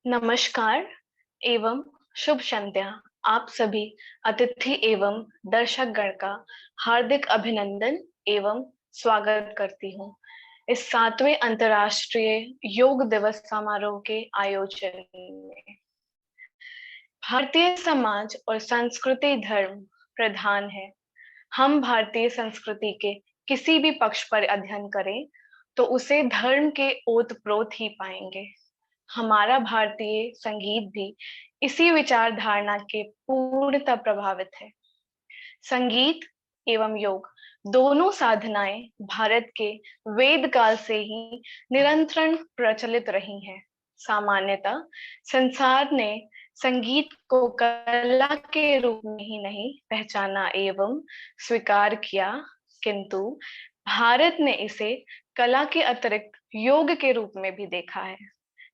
नमस्कार एवं शुभ संध्या। आप सभी अतिथि एवं दर्शक गण का हार्दिक अभिनंदन एवं स्वागत करती हूँ इस 7वें अंतर्राष्ट्रीय योग दिवस समारोह के आयोजन में। भारतीय समाज और संस्कृति धर्म प्रधान है। हम भारतीय संस्कृति के किसी भी पक्ष पर अध्ययन करें तो उसे धर्म के ओत-प्रोत ही पाएंगे। हमारा भारतीय संगीत भी इसी विचार धारणा के पूर्णतः प्रभावित है। संगीत एवं योग दोनों साधनाएं भारत के वेद काल से ही निरंतर प्रचलित रही हैं। सामान्यतः संसार ने संगीत को कला के रूप में ही नहीं पहचाना एवं स्वीकार किया, किंतु भारत ने इसे कला के अतिरिक्त योग के रूप में भी देखा है।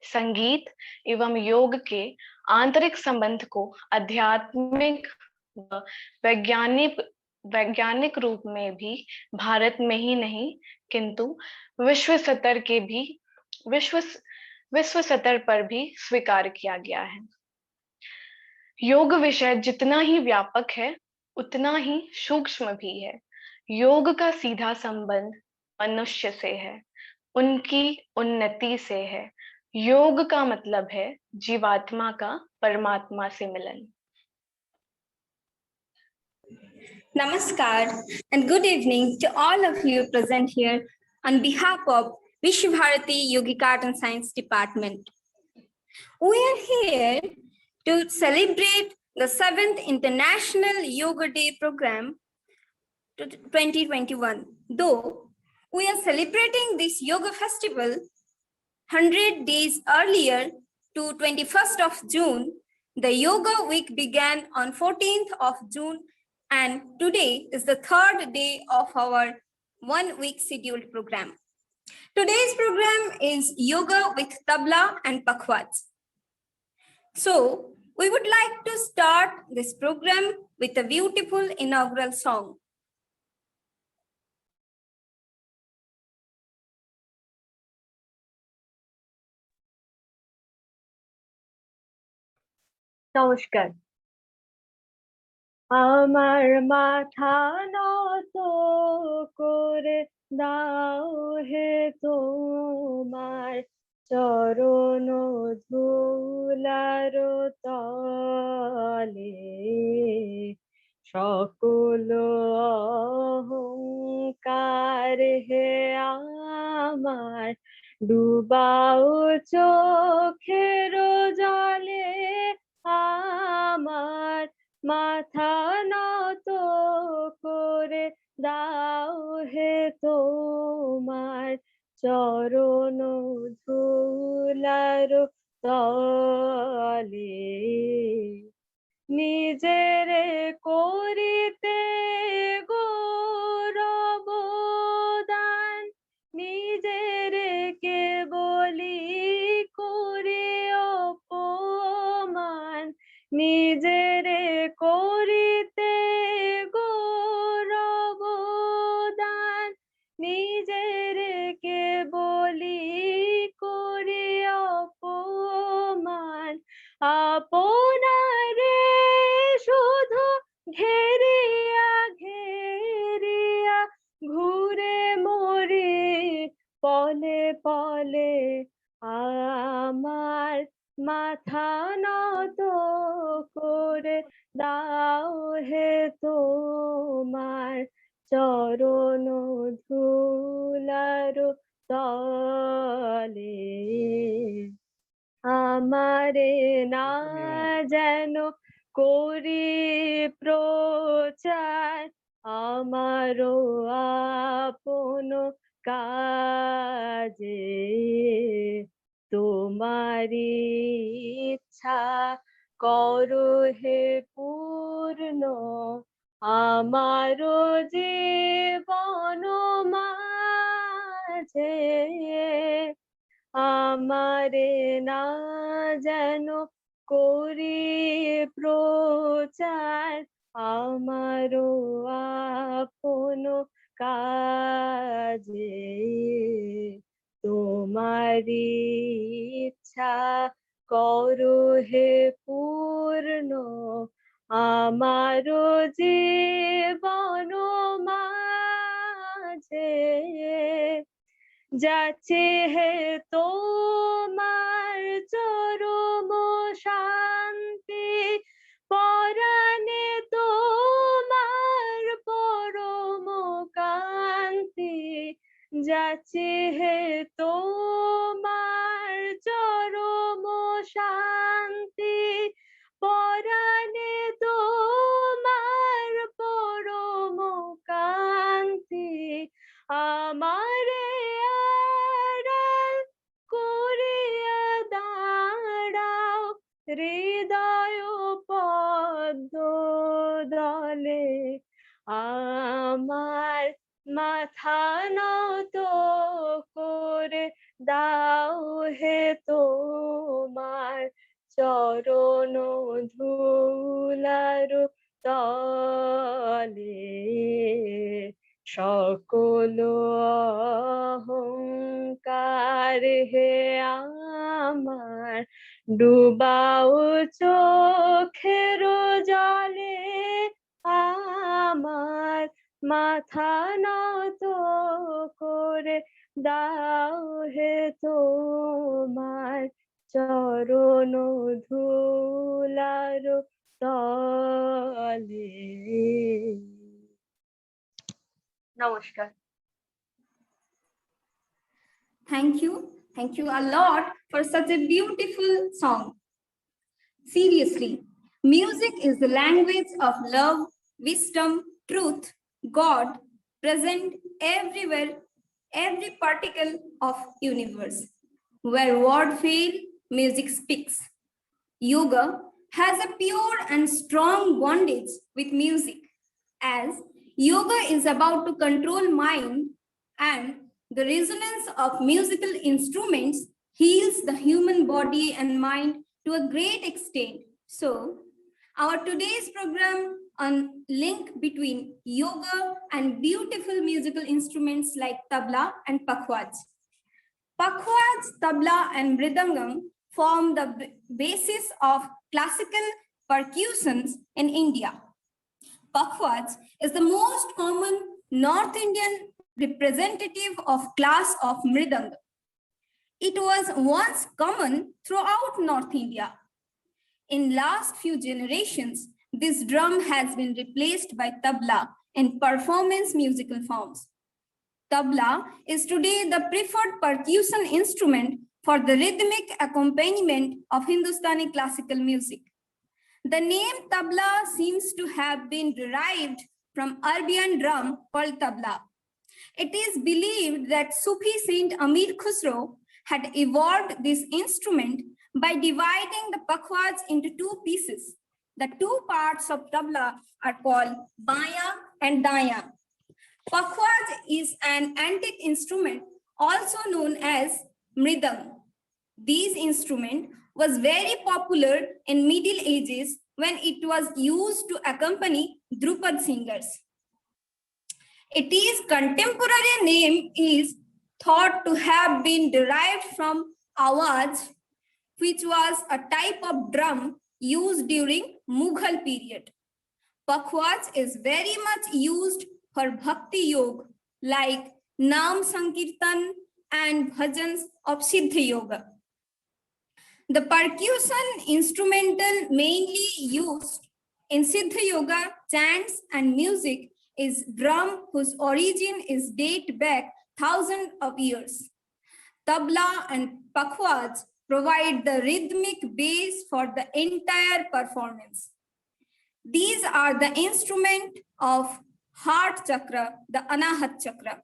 संगीत एवं योग के आंतरिक संबंध को आध्यात्मिक व वैज्ञानिक वैज्ञानिक रूप में भी भारत में ही नहीं किंतु विश्व स्तर के भी विश्व विश्व स्तर पर भी स्वीकार किया गया है। योग विषय जितना ही व्यापक है उतना ही सूक्ष्म भी है। योग का सीधा संबंध मनुष्य से है, उनकी उन्नति से है। योग का मतलब है जीवात्मा का परमात्मा से मिलन। Namaskar and good evening to all of you present here on behalf of Vishwabharati Yogic Art and Science Department. We are here to celebrate the 7th International Yoga Day program 2021. Though we are celebrating this yoga festival 100 days earlier to 21st of June, the Yoga Week began on 14th of June and today is the 3rd day of our 1 week scheduled program. Today's program is Yoga with Tabla and Pakhwaz. So we would like to start this program with a beautiful inaugural song. নমস্কার। আমার মাথা নত করে দাও হে তোমার চরণ ধুলার তলে, সকল অহংকার হে আমার ডুবাও চোখের জলে। আমার মাথা নত করে দাও হে তোমার চরণ ধুলার তলে, নিজের করিতে গৌরব দান, নিজের কেবলি করে অপমান, নিজের করিতে গৌরব দান, নিজের কেবলি করে অপমান, আপনারে শুধু ঘেরিয়া ঘেরিয়া ঘুরে মরি পলে পলে। আমার মাথা নত করে দাও হে তোমার চরণ ধুলার তলে, আমারে না যেন করি প্রচার, আমারও আপন কাজে, তোমারি ইচ্ছা করো হে পূর্ণ, আমারও জীবন মাঝে, আমারে না যেন করি প্রচার, আমারও আপন কাজে, তোমারি ইচ্ছা করো হে পূর্ণ আমারো জীবন মাঝে যাচ্ছে হে তোমার চরম শান্তি পরাণে তোমার পরম কান্তি যাচ্ছে হে তোমার চরম শান্তি পরাণে তোমার পরম কান্তি আমারে আড়াল করিয়া দাঁড়াও হৃদয় পদ্ম দলে আমার মাথা নত করে দাও হে তোমার চরণ ধুলার তলে সকল অহংকার হে আমার ডুবাও চোখের জলে আমার মাথা নত করে দাও হে তোমার চরণ ধুলার তলে। নমস্কার। Thank you a lot for such a beautiful song. Seriously, music is the language of love, wisdom, truth, God, present everywhere, every particle of universe. Where word fail, music speaks. Yoga has a pure and strong bondage with music, as yoga is about to control mind, and the resonance of musical instruments heals the human body and mind to a great extent. So, our today's program on link between yoga and beautiful musical instruments like tabla and pakhwaj. Pakhwaj, tabla, and mridangam form the basis of classical percussions in India. Pakhwaj is the most common North Indian representative of class of mridanga. It was once common throughout North India. In last few generations, this drum has been replaced by tabla in performance musical forms. Tabla is today the preferred percussion instrument for the rhythmic accompaniment of Hindustani classical music. The name tabla seems to have been derived from Arabian drum called tabla. It is believed that Sufi Saint Amir Khusro had evolved this instrument by dividing the pakhwaj into two pieces. The two parts of tabla are called baya and daya. Pakhwaj is an antique instrument also known as mridang. This instrument was very popular in Middle Ages when it was used to accompany Drupad singers. Its contemporary name is thought to have been derived from awaz, which was a type of drum used during Mughal period. Pakhwaj is very much used for bhakti yoga like Nam Sankirtan and bhajans of Siddha Yoga. The percussion instrumental mainly used in Siddha Yoga, chants and music is drum, whose origin is date back thousands of years. Tabla and pakhwaj provide the rhythmic base for the entire performance. These are the instrument of heart chakra, the Anahat chakra.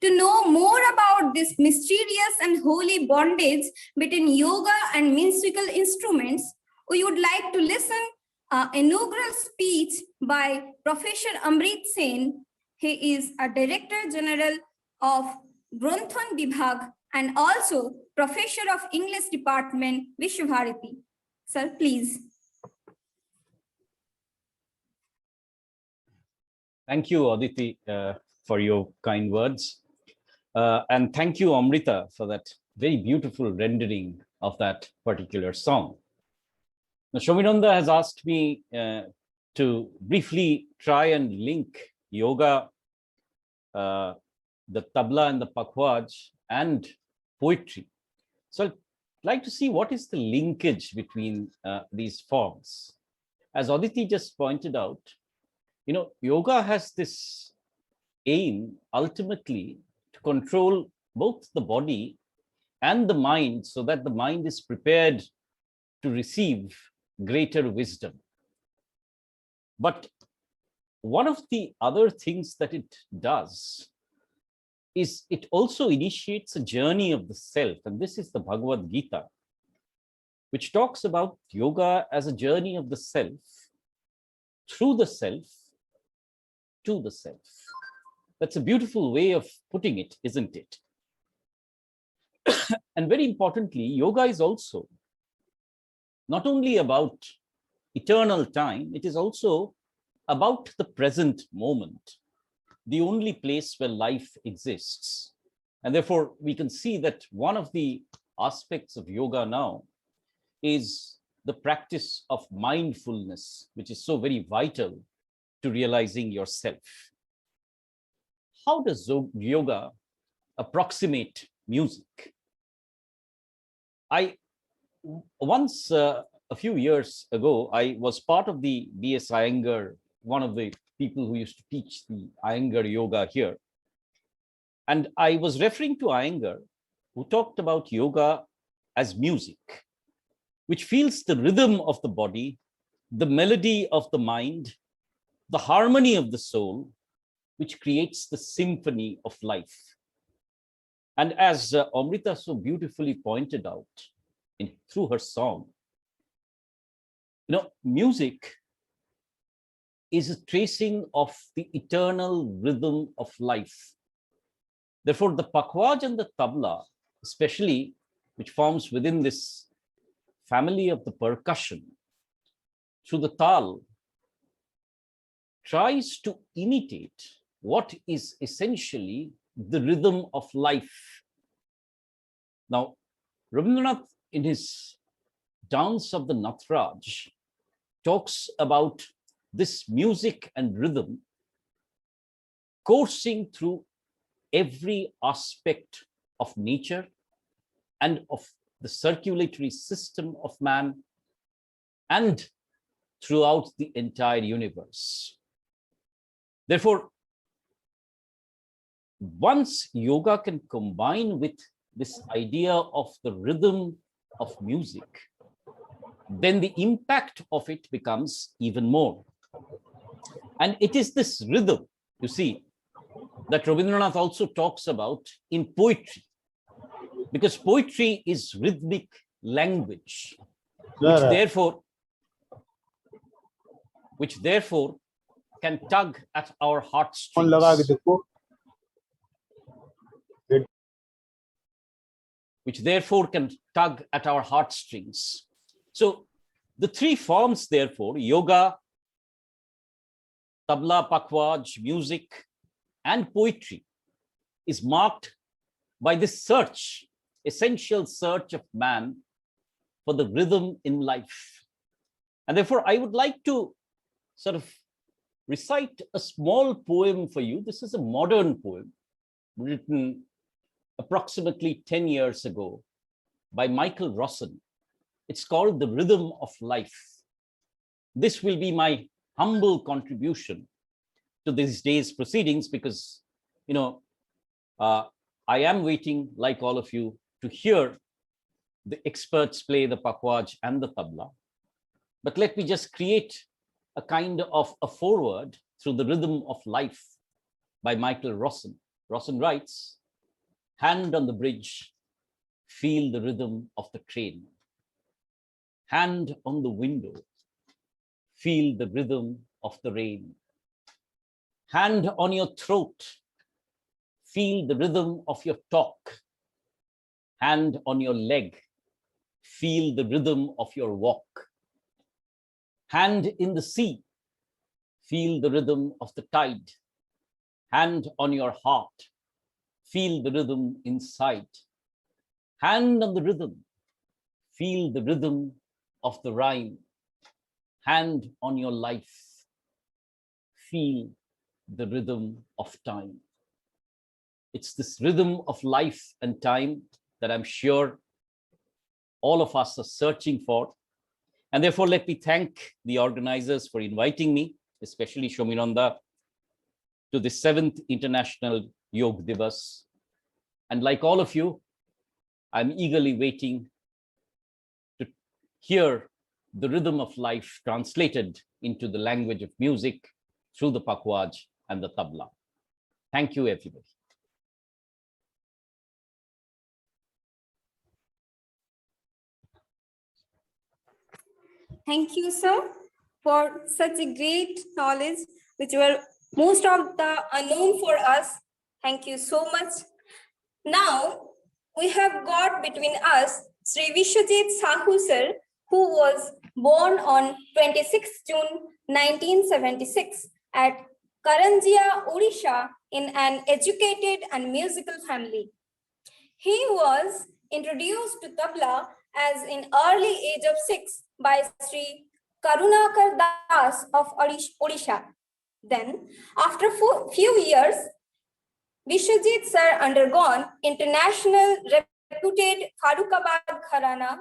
To know more about this mysterious and holy bondage between yoga and musical instruments, we would like to listen an inaugural speech by Professor Amrit Sen. He is a Director General of Granthon Vibhag and also Professor of English Department, Vishwabharati. Sir, please. Thank you, Aditi, for your kind words. And thank you, Amrita, for that very beautiful rendering of that particular song. Now, Shominanda has asked me to briefly try and link yoga, the tabla and the pakhwaj, and poetry. So I'd like to see what is the linkage between these forms. As Aditi just pointed out, yoga has this aim ultimately to control both the body and the mind so that the mind is prepared to receive greater wisdom. But one of the other things that it does is it also initiates a journey of the self. And this is the Bhagavad Gita, which talks about yoga as a journey of the self, through the self, to the self. That's a beautiful way of putting it, isn't it? And very importantly, yoga is also not only about eternal time, it is also about the present moment, the only place where life exists. And therefore, we can see that one of the aspects of yoga now is the practice of mindfulness, which is so very vital to realizing yourself. How does yoga approximate music? Once, a few years ago, I was part of the B.S. Iyengar, one of the people who used to teach the Iyengar yoga here. And I was referring to Iyengar, who talked about yoga as music, which feels the rhythm of the body, the melody of the mind, the harmony of the soul, which creates the symphony of life. And as Amrita so beautifully pointed out through her song, music is a tracing of the eternal rhythm of life. Therefore, the pakhwaj and the tabla, especially, which forms within this family of the percussion, through the tal, tries to imitate what is essentially the rhythm of life. Now, Rabindranath, in his Dance of the Natraj, talks about this music and rhythm coursing through every aspect of nature and of the circulatory system of man and throughout the entire universe. Therefore, once yoga can combine with this idea of the rhythm of music, then the impact of it becomes even more. And it is this rhythm, you see, that Rabindranath also talks about in poetry, because poetry is rhythmic language, which therefore can tug at our heartstrings, So the three forms, therefore, yoga, tabla, pakhwaj, music, and poetry, is marked by this search, essential search of man for the rhythm in life. And therefore, I would like to sort of recite a small poem for you. This is a modern poem written approximately 10 years ago by Michael Rosson. It's called The Rhythm of Life. This will be my humble contribution to this day's proceedings because, I am waiting, like all of you, to hear the experts play the pakhwaj and the tabla. But let me just create a kind of a foreword through The Rhythm of Life by Michael Rosson. Rosson writes, hand on the bridge, feel the rhythm of the train. Hand on the window, feel the rhythm of the rain. Hand on your throat, feel the rhythm of your talk. Hand on your leg, feel the rhythm of your walk. Hand in the sea, feel the rhythm of the tide. Hand on your heart, feel the rhythm inside. Hand on the rhythm, Feel the rhythm of the rhyme. Hand on your life. Feel the rhythm of time. It's this rhythm of life and time that I'm sure all of us are searching for. And therefore, let me thank the organizers for inviting me, especially Shominanda, to the 7th International Yoga Divas. And like all of you, I'm eagerly waiting to hear the rhythm of life translated into the language of music through the pakhwaj and the tabla. Thank you, everybody. Thank you, sir, for such a great knowledge, which were most of the unknown for us. Thank you so much. Now, we have got between us Sri Vishwajit Sahu sir, who was born on 26 June 1976 at Karanjia, Odisha, in an educated and musical family. He was introduced to tabla as in early age of 6 by Sri Karunakar Das of Odisha. Then, after few years, Vishwajit sir undergone international reputed Farukabad Gharana,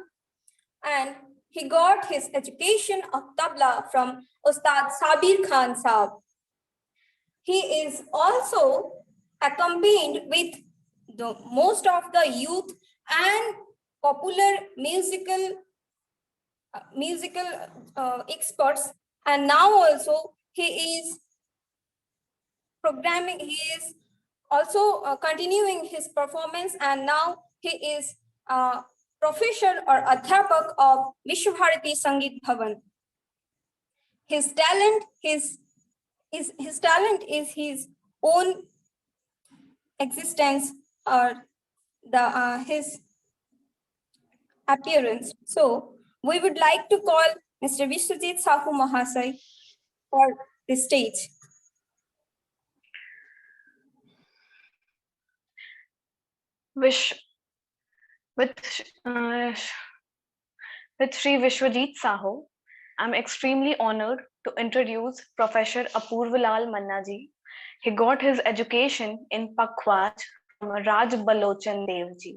and he got his education of tabla from Ustad Sabir Khan Saab. He is also accompanied with the most of the youth and popular musical experts, and now also he is programming. He is also continuing his performance, and now he is professor or adhyapak of Vishwabharati Sangeet Bhavan. His talent is his own existence or his appearance. So we would like to call Mr. Vishwajit Sahu Mahasai for the stage. With Sri Vishwajit Sahu, I'm extremely honored to introduce Professor Apurvalal Manna ji. He got his education in Pakhwaj from Raj Balochan Dev ji,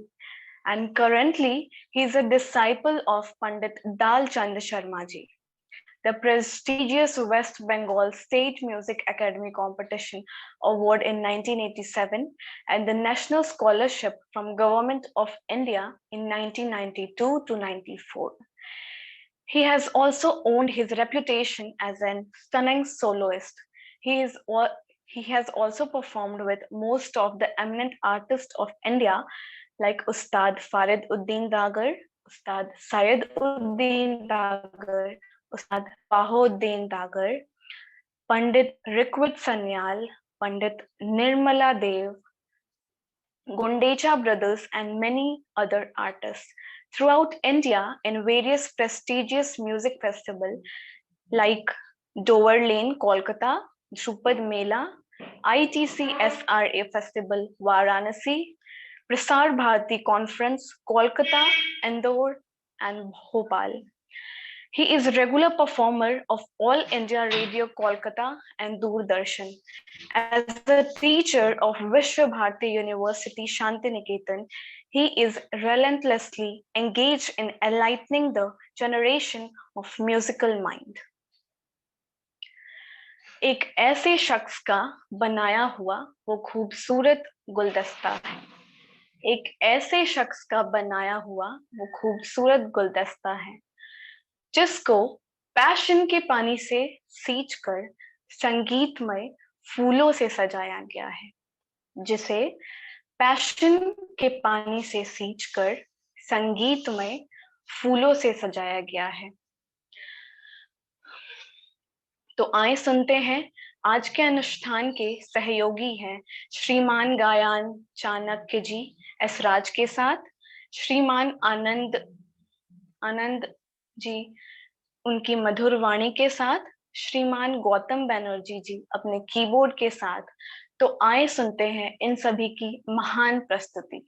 and currently he is a disciple of Pandit Dal Chand Sharma ji. The prestigious West Bengal State Music Academy Competition Award in 1987 and the National Scholarship from Government of India in 1992 to 94. He has also owned his reputation as a stunning soloist. He has also performed with most of the eminent artists of India like Ustad Farid Uddin Dagar, Ustad Syed Uddin Dagar, Ustad Bahuddin Dagar, Pandit Rikwit Sanyal, Pandit Nirmala Dev, Gundecha Brothers, and many other artists throughout India in various prestigious music festivals like Dover Lane, Kolkata, Drupad Mela, ITC SRA Festival, Varanasi, Prasar Bharati Conference, Kolkata, Indore, and Bhopal. He is a regular performer of All India Radio Kolkata and Doordarshan. As a teacher of Vishwabharati University Shantiniketan, he is relentlessly engaged in enlightening the generation of musical mind. एक ऐसे शख्स का बनाया हुआ वो खूबसूरत गुलदस्ता है. एक ऐसे शख्स का बनाया हुआ वो खूबसूरत गुलदस्ता है जिसको पैशन के पानी से सींचकर संगीतमय फूलों से सजाया गया है. जिसे पैशन के पानी से सींचकर संगीतमय फूलों से सजाया गया है. तो आए सुनते हैं आज के अनुष्ठान के सहयोगी हैं श्रीमान गायन चाणक्य जी एसराज के साथ, श्रीमान आनंद जी उनकी मधुर वाणी के साथ, श्रीमान गौतम बैनर्जी जी अपने कीबोर्ड के साथ. तो आए सुनते हैं इन सभी की महान प्रस्तुति.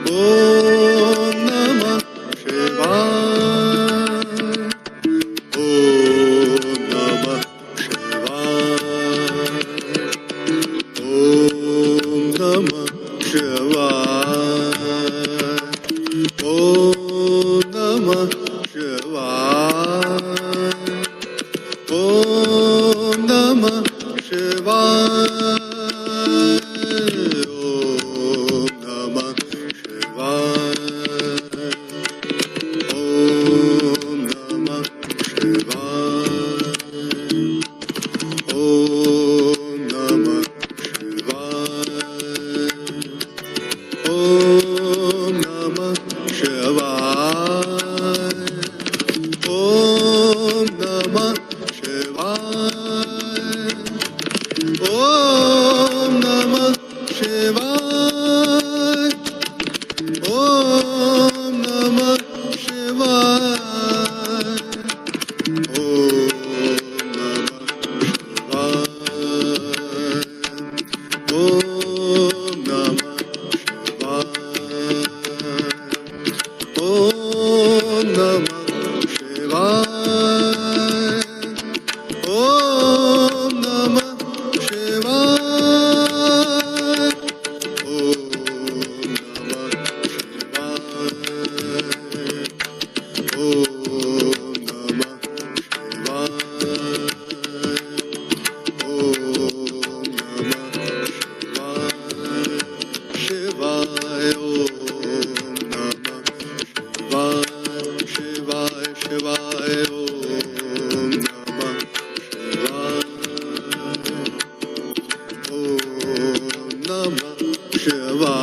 Om Namah नमः शिवाय, ओम नमः शिवाय, ओम नमः शिवाय, ओम नमः शिवाय, ओम नमः शिवाय, ओम नमः शिवाय, ओम नमः शिवाय, ओम नमः शिवाय, ओम नमः शिवाय, ओम नमः शिवाय, ओम नमः शिवाय, ओम नमः शिवाय,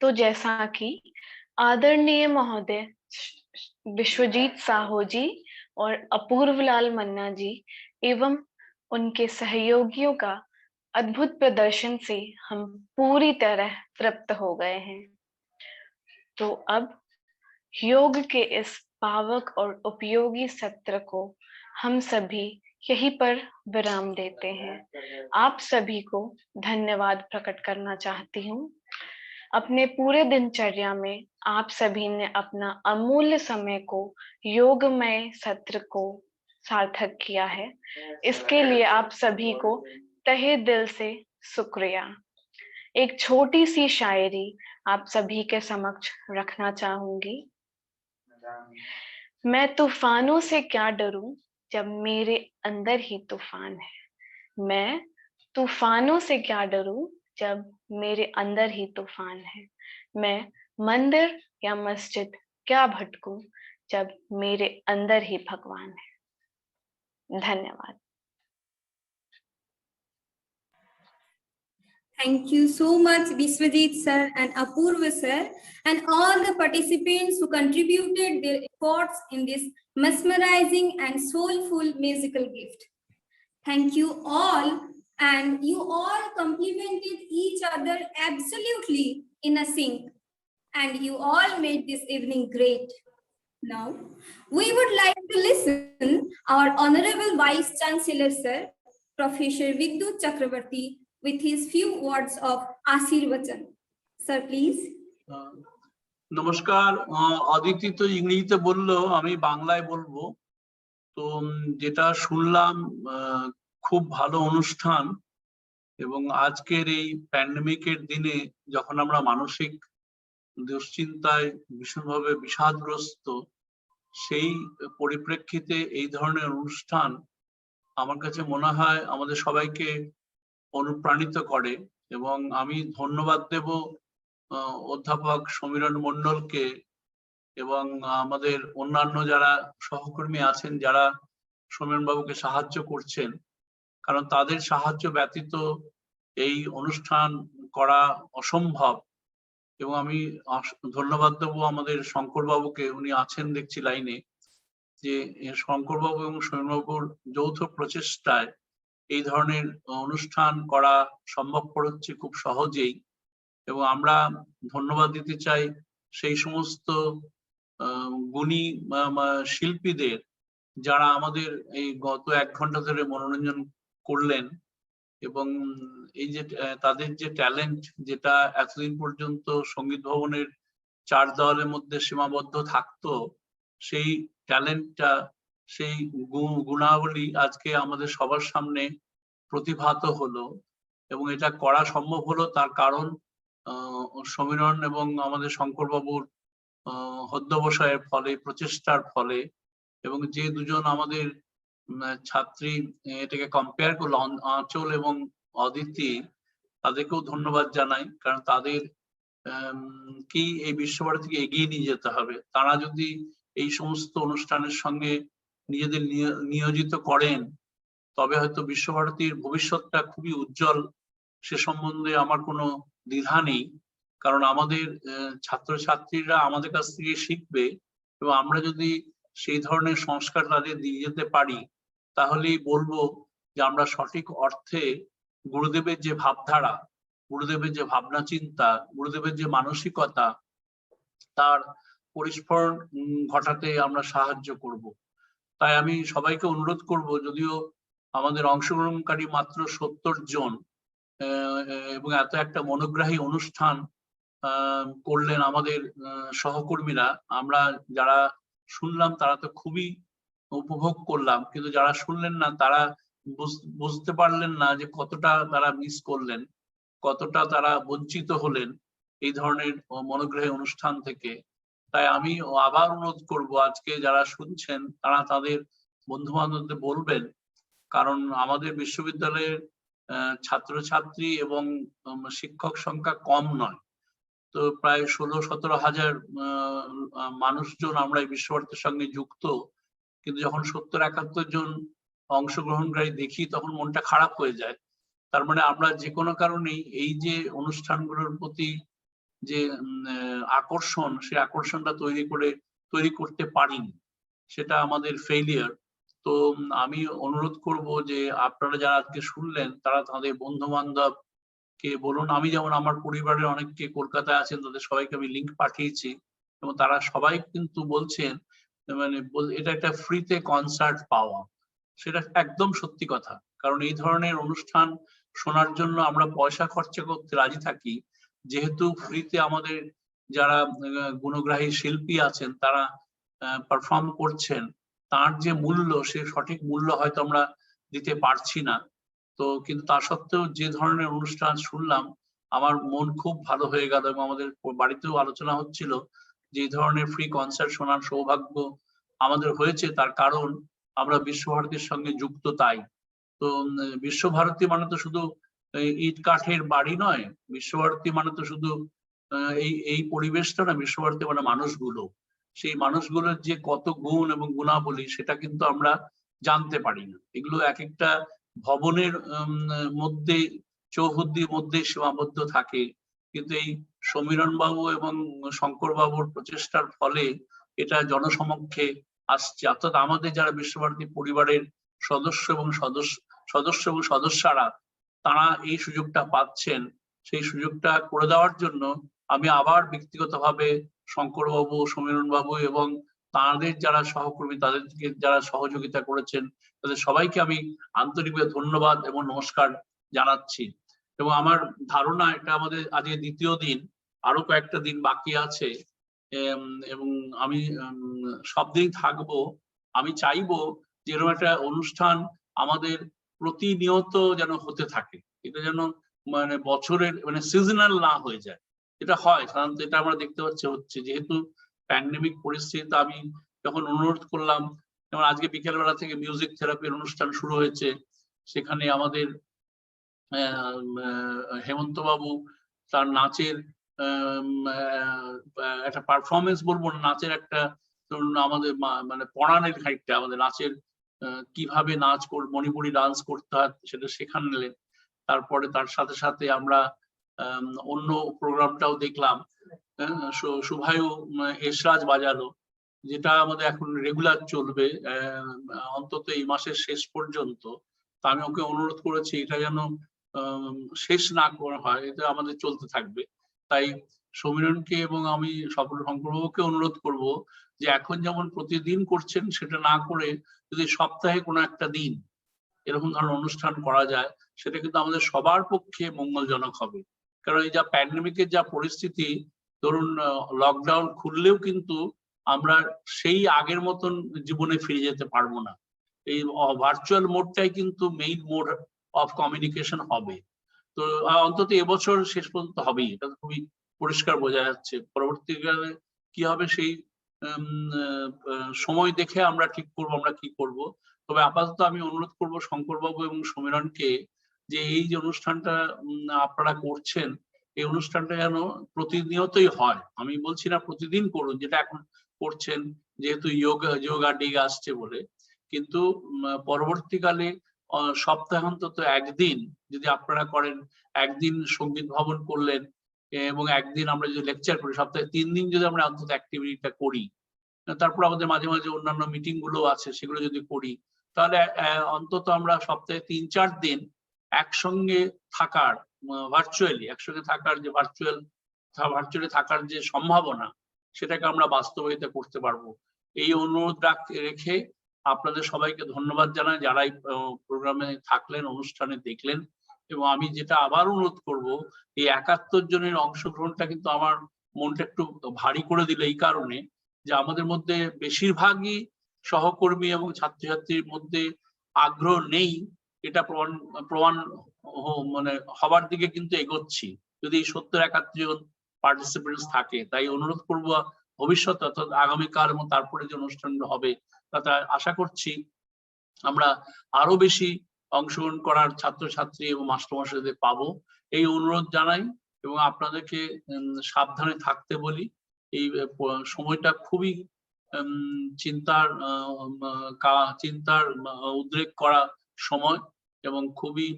तो जैसा कि आदरणीय महोदय विश्वजीत साहू जी और अपूर्वलाल मन्ना जी एवं उनके सहयोगियों का अद्भुत प्रदर्शन से हम पूरी तरह तृप्त हो गए हैं। तो अब योग के इस पावक और उपयोगी सत्र को हम सभी यहीं पर विराम देते हैं। आप सभी को धन्यवाद प्रकट करना चाहती हूँ। अपने पूरे दिनचर्या में आप सभी ने अपना अमूल्य समय को योगमय सत्र को सार्थक किया है। इसके लिए आप सभी को तहे दिल से शुक्रिया। एक छोटी सी शायरी आप सभी के समक्ष रखना चाहूंगी। मैं तूफानों से क्या डरूं जब मेरे अंदर ही तूफान है। मैं तूफानों से क्या डरूं जब मेरे अंदर ही तूफान है। मैं मंदिर या मस्जिद क्या भटकूं जब मेरे अंदर ही भगवान है। धन्यवाद। Thank you so much, Biswajit sir and Apurva sir, and all the participants who contributed their efforts in this mesmerizing and soulful musical gift. Thank you all, and you all complemented each other absolutely in a sync, and you all made this evening great. Now, we would like to listen our Honorable Vice Chancellor Sir, Professor Vidyut Chakrabarty, with his few words of Ashirvachan. Sir, please. নমস্কার। অদিতি তো ইংরেজিতে বললো, আমি বাংলায় বলবো। তো যেটা শুনলাম খুব ভালো অনুষ্ঠান, এবং আজকের এই প্যান্ডেমিকের দিনে যখন আমরা মানসিক দুশ্চিন্তায় ভীষণভাবে বিষাদগ্রস্ত, সেই পরিপ্রেক্ষিতে এই ধরনের অনুষ্ঠান আমার কাছে মনে হয় আমাদের সবাইকে অনুপ্রাণিত করে। এবং আমি ধন্যবাদ দেব অধ্যাপক সমীরণ মণ্ডলকে এবং আমাদের অন্যান্য যারা সহকর্মী আছেন যারা সমীরণ বাবুকে সাহায্য করছেন, কারণ তাদের সাহায্য ব্যতীত এই অনুষ্ঠান করা অসম্ভব। এবং আমি ধন্যবাদ দেবো আমাদের শঙ্কর বাবুকে, উনি আছেন দেখছি লাইনে, যে শঙ্কর বাবু এবং সমীরণ বাবুর যৌথ প্রচেষ্টায় এই ধরনের অনুষ্ঠান করা সম্ভবপর হচ্ছে খুব সহজেই। এবং আমরা ধন্যবাদ দিতে চাই সেই সমস্ত গুণী শিল্পীদের যারা আমাদের এই গত 1 ঘন্টা ধরে মনোরঞ্জন করলেন। এবং এই যে তাদের যে ট্যালেন্ট, যেটা এতদিন পর্যন্ত সঙ্গীত ভবনের 4 দেওয়ালের মধ্যে সীমাবদ্ধ থাকতো, সেই ট্যালেন্টটা, সেই গুণাবলী আজকে আমাদের সবার সামনে প্রতিভাত হলো। এবং এটা করা সম্ভব হলো তার কারণ সমীরণ এবং আমাদের শঙ্কর বাবুর অধ্যবসায়ের ফলে, প্রচেষ্টার ফলে। এবং যে দুজন আমাদের ছাত্রী, এটাকে কম্পেয়ার করলো আঁচল এবং অদিতি, তাদেরকেও ধন্যবাদ জানাই, কারণ তাদের কি এই বিশ্বভারতীকে এগিয়ে নিয়ে যেতে হবে। তারা যদি এই সমস্ত অনুষ্ঠানের সঙ্গে নিজেদের নিয়োজিত করেন, তবে হয়তো বিশ্বভারতীর ভবিষ্যৎটা খুবই উজ্জ্বল। সে সম্বন্ধে আমার কোনো দ্বিধা নেই, কারণ আমাদের ছাত্রছাত্রীরা আমাদের কাছ থেকে শিখবে, এবং আমরা যদি সেই ধরনের সংস্কার তাদের দিয়ে যেতে পারি, তাহলেই বলবো যে আমরা সঠিক অর্থে গুরুদেবের যে ভাবধারা, গুরুদেবের যে ভাবনা চিন্তা, গুরুদেবের যে মানসিকতা, তার পরিস্ফুরণ ঘটাতে আমরা সাহায্য করব। তাই আমি সবাইকে অনুরোধ করব, যদিও আমাদের অংশগ্রহণকারী মাত্র 70 জন, এবং এত একটা মনোগ্রাহী অনুষ্ঠান করলেন আমাদের সহকর্মীরা, আমরা যারা শুনলাম তারা তো খুবই উপভোগ করলাম, কিন্তু যারা শুনলেন না তারা বুঝতে পারলেন না যে কতটা তারা মিস করলেন, কতটা তারা বঞ্চিত হলেন এই ধরনের মনোগ্রাহী অনুষ্ঠান থেকে। তাই আমি আবার অনুরোধ করব, আজকে যারা শুনছেন তারা তাদের বন্ধু বান্ধবদের বলবেন, কারণ আমাদের বিশ্ববিদ্যালয়ের ছাত্রছাত্রী এবং শিক্ষক সংখ্যা কম নয়। তো প্রায় 16-17 হাজার মানুষজন আমরা এই বিশ্বভারতীর সঙ্গে যুক্ত, কিন্তু যখন 70-71 জন অংশগ্রহণকারী দেখি তখন মনটা খারাপ হয়ে যায়। তার মানে আমরা যে কোনো কারণেই এই যে অনুষ্ঠানগুলোর প্রতি যে আকর্ষণ, সেই আকর্ষণটা তৈরি করতে পারিনি, সেটা আমাদের ফেইলিয়ার। তো আমি অনুরোধ করব যে আপনারা যারা আজকে শুনলেন তারা তাদের বন্ধু বান্ধব কে বলুন। আমি যেমন আমার পরিবারের অনেককে কলকাতায় আছেন, তাদের সবাইকে আমি লিঙ্ক পাঠিয়েছি, এবং তারা সবাই কিন্তু বলছেন মানে এটা একটা ফ্রিতে কনসার্ট পাওয়া, সেটা একদম সত্যি কথা। কারণ এই ধরনের অনুষ্ঠান শোনার জন্য আমরা পয়সা খরচা করতে রাজি থাকি, যেহেতু ফ্রিতে আমাদের যারা গুণগ্রাহী শিল্পী আছেন তারা পারফর্ম করছেন, তার যে মূল্য, সে সঠিক মূল্য হয়তো আমরা দিতে পারছি না। তো কিন্তু তা সত্ত্বেও যে ধরনের অনুষ্ঠান শুনলাম, আমার মন খুব ভালো হয়ে গেল। এবং আমাদের বাড়িতেও আলোচনা হচ্ছিল যে এই ধরনের ফ্রি কনসার্ট শোনার সৌভাগ্য আমাদের হয়েছে, তার কারণ আমরা বিশ্বভারতীর সঙ্গে যুক্ত। তাই তো বিশ্বভারতী মানে তো শুধু ইট কাঠের বাড়ি নয়, বিশ্বভারতী মানে তো শুধু এই পরিবেশটা না, বিশ্বভারতী মানে মানুষগুলো। সেই মানুষগুলোর যে কত গুণ এবং গুণাবলী, সেটা কিন্তু আমরা জানতে পারি না। এগুলো এক একটা ভবনের মধ্যে চৌহদ্দির মধ্যে সীমাবদ্ধ থাকে, কিন্তু এই সমীরণ বাবু এবং শঙ্কর বাবুর প্রচেষ্টার ফলে এটা জনসমক্ষে আসছে। অর্থাৎ আমাদের যারা বিশ্বভারতী পরিবারের সদস্য এবং সদস্যরা তারা এই সুযোগটা পাচ্ছেন। সেই সুযোগটা করে দেওয়ার জন্য আমি আবার ব্যক্তিগতভাবে শঙ্কর বাবু, সমীরণ বাবু এবং তাদের যারা সহকর্মী, তাদেরকে যারা সহযোগিতা করেছেন, তাদের সবাইকে আমি আন্তরিকভাবে ধন্যবাদ এবং নমস্কার জানাচ্ছি। এবং আমার ধারণা এটা আমাদের আজকে দ্বিতীয় দিন, আরো কয়েকটা দিন বাকি আছে, এবং আমি সব দিন থাকবো। আমি চাইবো যে এরকম একটা অনুষ্ঠান আমাদের প্রতিনিয়ত যেন হতে থাকে, এটা যেন মানে বছরের মানে সিজনাল না হয়ে যায়। এটা হয় সাধারণত, এটা আমরা দেখতে পাচ্ছি হচ্ছে, যেহেতু প্যান্ডেমিক পরিস্থিতিতে আমি যখন অনুরোধ করলাম, যেমন আজকে বিকেলবেলা থেকে মিউজিক থেরাপির অনুষ্ঠান শুরু হয়েছে, সেখানে আমাদের হেমন্ত বাবু তার নাচের একটা পারফরমেন্স বলবো না, নাচের একটা আমাদের মানে পড়ানোর খানিকটা আমাদের নাচের কিভাবে নাচ মণিপুরি ডান্স করতে হয় সেটা শেখালেন। তারপরে তার সাথে সাথে আমরা অন্য প্রোগ্রামটাও দেখলাম, শুভায়ু এসরাজ বাজালো, যেটা আমাদের এখন রেগুলার চলবে অন্তত এই মাসের শেষ পর্যন্ত। তা আমি ওকে অনুরোধ করেছি এটা যেন শেষ না করা হয়, এটা আমাদের চলতে থাকবে। তাই সমীরণকে এবং আমি শঙ্করবাবুকে অনুরোধ করব যে এখন যেমন প্রতিদিন করছেন সেটা না করে যদি সপ্তাহে কোনো একটা দিন এরকম ধরনের অনুষ্ঠান করা যায়, সেটা কিন্তু আমাদের সবার পক্ষে মঙ্গলজনক হবে। কারণ এই যা প্যান্ডেমিকের যা পরিস্থিতি, ধরুন লকডাউন খুললেও কিন্তু আমরা সেই আগের মতন জীবনে ফিরে যেতে পারবো না। এই ভার্চুয়াল মোডটাই কিন্তু মেইন মোড অফ কমিউনিকেশন হবে। তো অন্তত এবছর শেষ পর্যন্ত হবেই, এটা খুবই পরিষ্কার বোঝা যাচ্ছে। পরবর্তীকালে কি হবে সেই সময় দেখে আমরা ঠিক করবো আমরা কি করব। তবে আপাতত আমি অনুরোধ করব শঙ্করবাবু এবং সমীরণকে যে এই যে অনুষ্ঠানটা আপনারা করছেন, এই অনুষ্ঠানটা যেন প্রতিনিয়তই হয়। আমি বলছি না প্রতিদিন করুন যেটা এখন করছেন, যেহেতু যোগা ডে আসছে বলে, কিন্তু পরবর্তীকালে সপ্তাহে অন্তত একদিন যদি আপনারা করেন, একদিন সঙ্গীত ভবন করলেন এবং একদিন আমরা যদি লেকচার করি, সপ্তাহে 3 দিন যদি আমরা অন্তত অ্যাক্টিভিটিটা করি, তারপর আমাদের মাঝে মাঝে অন্যান্য মিটিং গুলো আছে সেগুলো যদি করি, তাহলে অন্তত আমরা সপ্তাহে 3-4 দিন একসঙ্গে থাকার, ভার্চুয়ালি একসঙ্গে থাকার যে ভার্চুয়ালি থাকার যে সম্ভাবনা, সেটাকে আমরা বাস্তবায়িত করতে পারবো। এই অনুরোধ রেখে আপনাদের সবাইকে ধন্যবাদ জানাই যারা এই প্রোগ্রামে থাকলেন, অনুষ্ঠানে দেখলেন। এবং আমি যেটা আবার অনুরোধ করব, এই 71 জনের অংশগ্রহণটা কিন্তু আমার মনটা একটু ভারী করে দিল এই কারণে যে আমাদের মধ্যে বেশিরভাগই সহকর্মী এবং ছাত্রছাত্রীর মধ্যে আগ্রহ নেই, এটা প্রমাণ মানে হবার দিকে কিন্তু এগোচ্ছি যদি 70-71 জন পার্টিসিপেন্টস থাকে। তাই অনুরোধ করব ভবিষ্যতে অর্থাৎ আগামীকাল এবং তারপরে যে অনুষ্ঠানগুলো হবে, তাতে আশা করছি আমরা আরো বেশি অংশগ্রহণ করার ছাত্রছাত্রী এবং মাস্টারমশাইদের পাবো। এই অনুরোধ জানাই এবং আপনাদেরকে সাবধানে থাকতে বলি। এই সময়টা খুবই চিন্তার উদ্রেক করা সময় এবং খুবই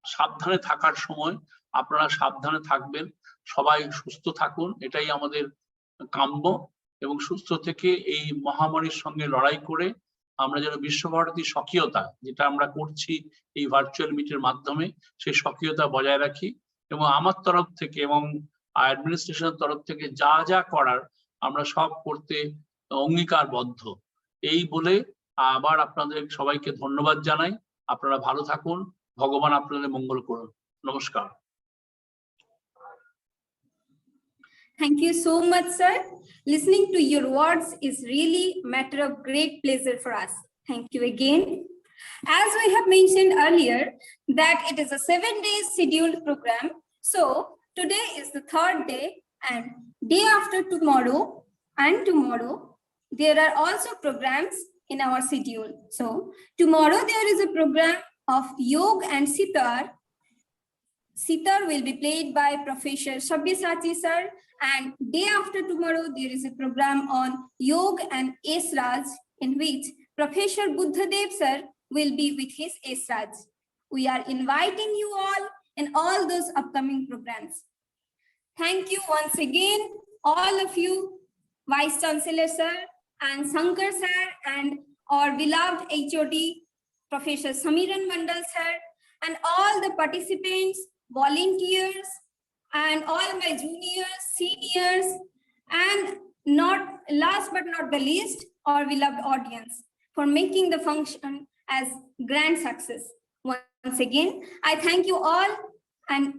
সাবধানে থাকার সময়। আপনারা সাবধানে থাকবেন, সবাই সুস্থ থাকুন, এটাই আমাদের কাম্য। এবং সুস্থ থেকে এই মহামারীর সঙ্গে লড়াই করে আমরা যেন বিশ্বভারতী স্বকীয়তা, যেটা আমরা করছি এই ভার্চুয়াল মিটের মাধ্যমে, সেই স্বকীয়তা বজায় রাখি। এবং আমার তরফ থেকে এবং অ্যাডমিনিস্ট্রেশনের তরফ থেকে যা যা করার আমরা সব করতে অঙ্গীকারবদ্ধ। এই বলে আবার আপনাদের সবাইকে ধন্যবাদ জানাই। আপনারা ভালো থাকুন, ভগবান আপনাদের মঙ্গল করুন। নমস্কার। Thank you so much, sir. Listening to your words is really a matter of great pleasure for us. Thank you again. As we have mentioned earlier, that it is a 7-day scheduled program. So today is the 3rd day, and day after tomorrow and tomorrow, there are also programs in our schedule. So tomorrow there is a program of yoga and sitar. Sitar will be played by Professor Sabyasachi sir, and day after tomorrow there is a program on yoga and esraj, in which Professor Buddhadev sir will be with his esraj. we are inviting you all in all those upcoming programs. Thank you once again, all of you, Vice Chancellor Sir and Shankar Sir and our beloved HOD, Professor Samiran Mandal Sir, and all the participants, volunteers, and all my juniors, seniors, and not last but not the least, our beloved audience, for making the function as grand success. Once again, I thank you all and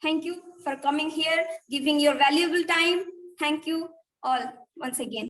thank you for coming here, giving your valuable time. Thank you all once again.